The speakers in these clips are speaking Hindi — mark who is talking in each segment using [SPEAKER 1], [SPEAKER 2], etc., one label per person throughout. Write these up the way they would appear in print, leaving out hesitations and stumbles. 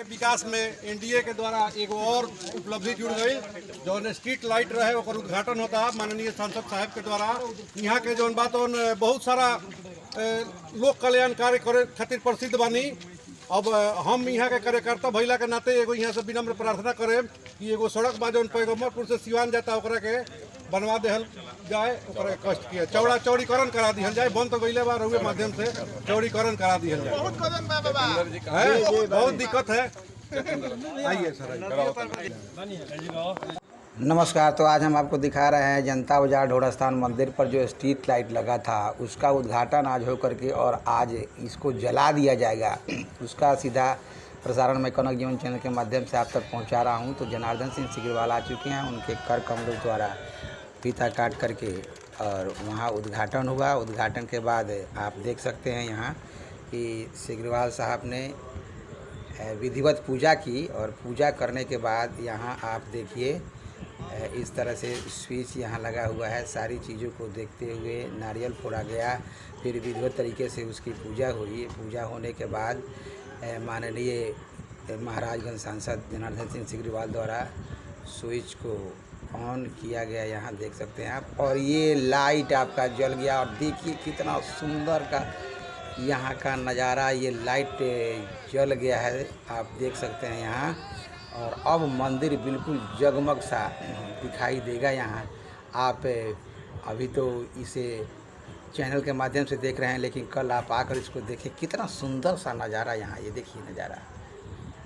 [SPEAKER 1] के विकास में एनडीए के द्वारा एगो और उपलब्धि जुड़ गई जो स्ट्रीट लाइट रहे ओकर उद्घाटन होता है माननीय सांसद साहब के द्वारा। यहाँ के जौन बात बहुत सारा लोक कल्याण कार्य करे खातिर प्रसिद्ध बानी। अब हम यहाँ के कार्यकर्ता भैला के नाते एगो यहाँ से विनम्र प्रार्थना करें कि एगो सड़क बा जौन पैगम्बरपुर से सिवान जाता ओकरा के बनवा देहल जाए, ओकरा कष्ट किया चौड़ीकरण करा दिहल जाए। बंद तो गईले बा रहुए माध्यम से चौड़ीकरण करा दिहल जाए। बहुत दिक्कत है। आइए सर।
[SPEAKER 2] नमस्कार। तो आज हम आपको दिखा रहे हैं जनता बाजार ढोड़ास्थान मंदिर पर जो स्ट्रीट लाइट लगा था उसका उद्घाटन आज हो करके और आज इसको जला दिया जाएगा। उसका सीधा प्रसारण मैं कनक जीवन चैनल के माध्यम से आप तक पहुंचा रहा हूं। तो जनार्दन सिंह सिग्रीवाल आ चुके हैं, उनके कर कमलों द्वारा फीता काट करके और वहां उद्घाटन हुआ। उद्घाटन के बाद आप देख सकते हैं यहाँ कि सिग्रीवाल साहब ने विधिवत पूजा की और पूजा करने के बाद यहाँ आप देखिए इस तरह से स्विच यहाँ लगा हुआ है। सारी चीज़ों को देखते हुए नारियल फोड़ा गया, फिर विधिवत तरीके से उसकी पूजा हुई। पूजा होने के बाद माननीय महाराजगंज सांसद जनार्दन सिंह सिग्रीवाल द्वारा स्विच को ऑन किया गया, यहाँ देख सकते हैं आप। और ये लाइट आपका जल गया और देखिए कितना सुंदर का यहाँ का नज़ारा, ये लाइट जल गया है, आप देख सकते हैं यहाँ। और अब मंदिर बिल्कुल जगमग सा दिखाई देगा यहाँ। आप अभी तो इसे चैनल के माध्यम से देख रहे हैं, लेकिन कल आप आकर इसको देखें, कितना सुंदर सा नज़ारा यहाँ। ये देखिए नज़ारा,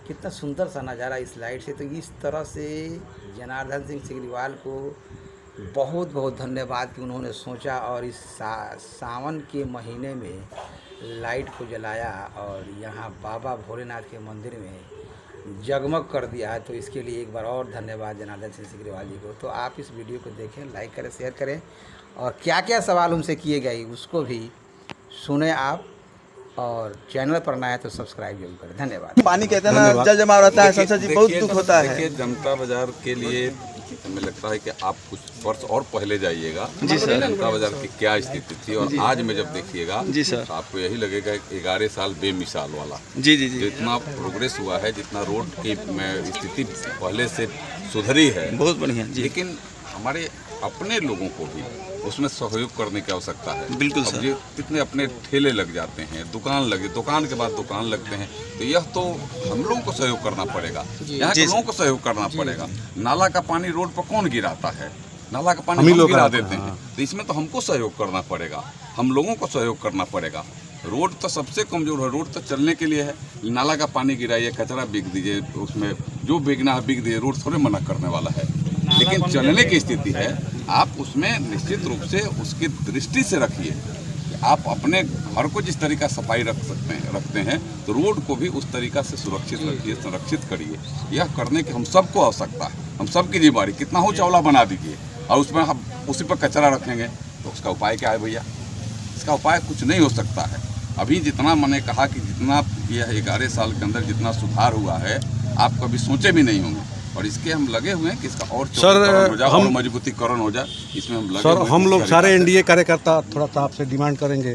[SPEAKER 2] कितना सुंदर सा नज़ारा इस लाइट से। तो इस तरह से जनार्दन सिंह सिग्रीवाल को बहुत बहुत धन्यवाद कि उन्होंने सोचा और इस सावन के महीने में लाइट को जलाया और यहाँ बाबा भोलेनाथ के मंदिर में जगमग कर दिया है। तो इसके लिए एक बार और धन्यवाद जनार्दन सिंह सिग्रीवाल जी को। तो आप इस वीडियो को देखें, लाइक करें, शेयर करें और क्या क्या सवाल उनसे किए गए उसको भी सुने आप। और चैनल पर नया है तो सब्सक्राइब जरूर करें। धन्यवाद।
[SPEAKER 3] पानी कहते हैं ना जल जमाव रहता है संसद जी, बहुत दुख होता है।
[SPEAKER 4] देखिए जनता बाजार के लिए हमें लगता है कि आप कुछ वर्ष और पहले जाइएगा
[SPEAKER 3] जी सर,
[SPEAKER 4] जनता बाजार की क्या स्थिति थी और आज में जब देखिएगा
[SPEAKER 3] जी सर,
[SPEAKER 4] तो आपको यही लगेगा कि 11 साल बेमिसाल वाला।
[SPEAKER 3] जी जी जी,
[SPEAKER 4] जितना प्रोग्रेस हुआ है, जितना रोड की स्थिति पहले से सुधरी है,
[SPEAKER 3] बहुत बढ़िया जी।
[SPEAKER 4] लेकिन हमारे अपने लोगों को भी उसमें सहयोग करने की आवश्यकता है।
[SPEAKER 3] बिल्कुल सर।
[SPEAKER 4] अब कितने अपने ठेले लग जाते हैं, दुकान के बाद दुकान लगते हैं, तो यह तो हम लोगों को सहयोग करना पड़ेगा, यहाँ के लोगों को सहयोग करना पड़ेगा। नाला का पानी रोड पर कौन गिराता है? नाला का पानी हम गिरा देते हैं, तो इसमें तो हमको सहयोग करना पड़ेगा, हम लोगों को सहयोग करना पड़ेगा। रोड तो सबसे कमजोर है, रोड तो चलने के लिए है। नाला का पानी गिराइए, कचरा बिक दीजिए, उसमें जो बिकना है बिक दीजिए, रोड थोड़े मना करने वाला है। लेकिन चलने की स्थिति है, आप उसमें निश्चित रूप से उसकी दृष्टि से रखिए। आप अपने घर को जिस तरीका सफाई रखते हैं तो रोड को भी उस तरीका से सुरक्षित रखिए, संरक्षित करिए। यह करने की हम सबको आवश्यकता है, हम सबकी जिम्मेदारी। कितना हो चौला बना दीजिए और उसमें हम उसी पर कचरा रखेंगे तो उसका उपाय क्या है भैया? इसका उपाय कुछ नहीं हो सकता है। अभी जितना मैंने कहा कि जितना यह 11 साल के अंदर जितना सुधार हुआ है, आप कभी सोचे भी नहीं होंगे। और इसके हम लगे हुए हैं कि इसका और चौड़ीकरण हो जाए और मजबूतीकरण हो जाए, इसमें हम लगे
[SPEAKER 1] सर हम लोग सारे एनडीए कार्यकर्ता थोड़ा सा आपसे डिमांड करेंगे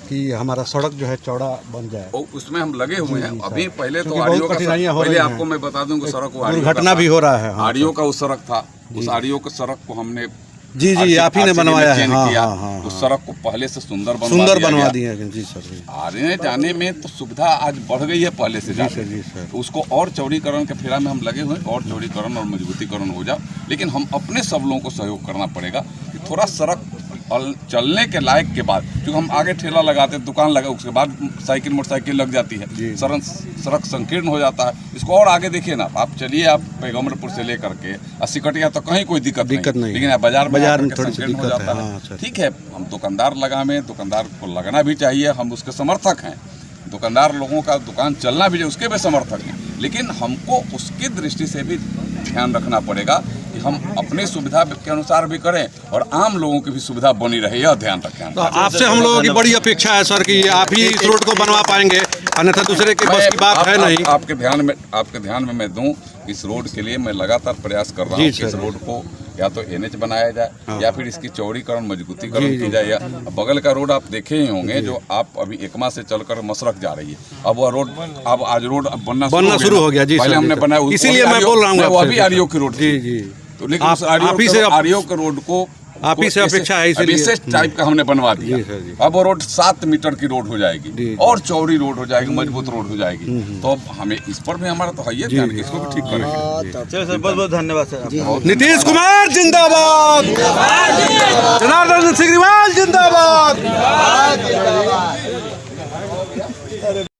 [SPEAKER 1] कि हमारा सड़क जो है चौड़ा बन जाए।
[SPEAKER 4] और उसमें हम लगे हुए हैं। अभी पहले तो
[SPEAKER 1] बहुत कठिनाइयां हो रही हैं।
[SPEAKER 4] आपको मैं बता दूं कि सड़क
[SPEAKER 1] दुर्घटना भी हो रहा है।
[SPEAKER 4] आरडीओ का उस सड़क था, उस आरडीओ के सड़क को हमने
[SPEAKER 1] जी आप ही ने बनवाया है।
[SPEAKER 4] हाँ, उस सड़क को पहले से सुंदर
[SPEAKER 1] बनवा दिया जी सर।
[SPEAKER 4] आने जाने में तो सुविधा आज बढ़ गई है पहले से ज़्यादा। तो उसको और चौड़ीकरण के फेरा में हम लगे हुए हैं, और चौड़ीकरण और मजबूतीकरण हो जाए। लेकिन हम अपने सब लोगों को सहयोग करना पड़ेगा कि थोड़ा सड़क चलने के लायक के बाद, क्योंकि हम आगे ठेला लगाते हैं, दुकान लगा, उसके बाद साइकिल मोटरसाइकिल लग जाती है, सड़क संकीर्ण हो जाता है। इसको और आगे देखिए ना, आप चलिए, आप पैगम्बरपुर से लेकर के सिकटिया तो कहीं कोई दिक्कत नहीं, लेकिन बाजार में थोड़ी संकीर्ण हो जाता है। ठीक है, हम दुकानदार लगावे, दुकानदार को लगना भी चाहिए, हम उसके समर्थक हैं। दुकानदार लोगों का दुकान चलना भी, उसके भी समर्थक हैं। लेकिन हमको उसकी दृष्टि से भी ध्यान रखना पड़ेगा कि हम अपनी सुविधा के अनुसार भी करें और आम लोगों की भी सुविधा बनी रहे, यह ध्यान रखें।
[SPEAKER 1] तो आपसे हम लोगों की बड़ी अपेक्षा है सर कि आप ही इस रोड को बनवा पाएंगे, अन्यथा दूसरे के बस की बात है नहीं।
[SPEAKER 4] आपके ध्यान में मैं दूं, इस रोड के लिए मैं लगातार प्रयास कर रहा हूँ कि इस रोड को या तो NH बनाया जाए या फिर इसकी चौड़ीकरण मजबूतीकरण की जाए। या बगल का रोड आप देखे ही होंगे जो आप अभी एकमा से चलकर मसरख जा रही है, अब वह रोड अब आज रोड बनना शुरू हो गया। पहले हमने बनाया,
[SPEAKER 1] इसीलिए मैं बोल रहा हूँ
[SPEAKER 4] वो अभी आरईओ की रोड थी। जी। तो लेकिन आरईओ के रोड को
[SPEAKER 1] आप ही से अपेक्षा है, इसलिए
[SPEAKER 4] विशेष टाइप का हमने बनवा दिया। अब वो रोड 7 मीटर की रोड हो जाएगी और चौड़ी रोड हो जाएगी, मजबूत रोड हो जाएगी। तो अब हमें इस पर भी हमारा तो है ही ध्यान कि इसको भी ठीक करेंगे।
[SPEAKER 3] चलो सर, बहुत बहुत धन्यवाद सर।
[SPEAKER 1] नीतीश कुमार जिंदाबाद, जनार्दन सिंह जिंदाबाद।